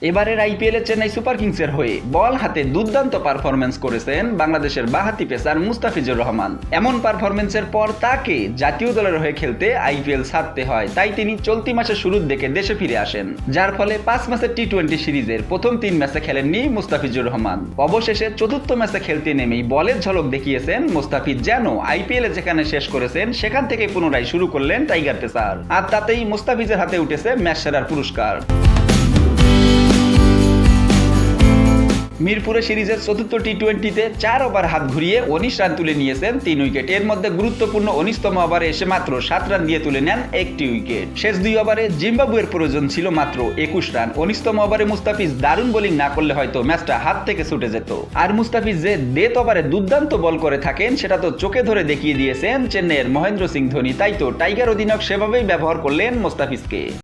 এবারের আইপিএলে চেন্নাই সুপার কিংসের হয়ে বল হাতে দুর্দান্ত পারফরম্যান্স করেছেন বাংলাদেশের বাঁহাতি পেসার মুস্তাফিজুর রহমান। এমন পারফরম্যান্সের পর তাকে জাতীয় দলের হয়ে খেলতে আইপিএল ছাড়তে হয়, তাই তিনি চলতি মাসের শুরুর দিকে দেশে ফিরে আসেন, যার ফলে 5 ম্যাচের টি-20 সিরিজের প্রথম 3 ম্যাচে খেলেননি মুস্তাফিজুর রহমান। অবশেষে চতুর্থ ম্যাচে খেলতে নেমেই বলের ঝলক দেখিয়েছেন মুস্তাফিজ, যেন আইপিএলে যেখানে শেষ করেছেন সেখান থেকে পুনরায় শুরু করলেন টাইগার পেসার। আর তাতেই মুস্তাফিজের হাতে উঠেছে ম্যাচ সেরার পুরস্কার। মিরপুরে সিরিজের চতুর্থ টি-20তে 4 ওভার হাত ঘুরিয়ে 19 রান তুলে নিয়েছেন 3 উইকেট। এর মধ্যে গুরুত্বপূর্ণ 19তম ওভারে এসে মাত্র 7 রান দিয়ে তুলে নেন 1টি উইকেট। শেষ 2 ওভারে জিম্বাবুয়ের প্রয়োজন ছিল মাত্র 21 রান। 19তম ওভারে মুস্তাফিজ দারুণ বোলিং না করলে হয়তো ম্যাচটা হাত থেকে ছুটে যেত। আর মুস্তাফিজ যে ডেথ ওভারে দুর্দান্ত বল করে থাকেন সেটা তো চোখে ধরে দেখিয়ে দিয়েছেন চেন্নাইয়ের মহেন্দ্র সিং ধোনি। তাই তো টাইগার অধিনায়ক সেভাবেই ব্যবহার করলেন মুস্তাফিজকে।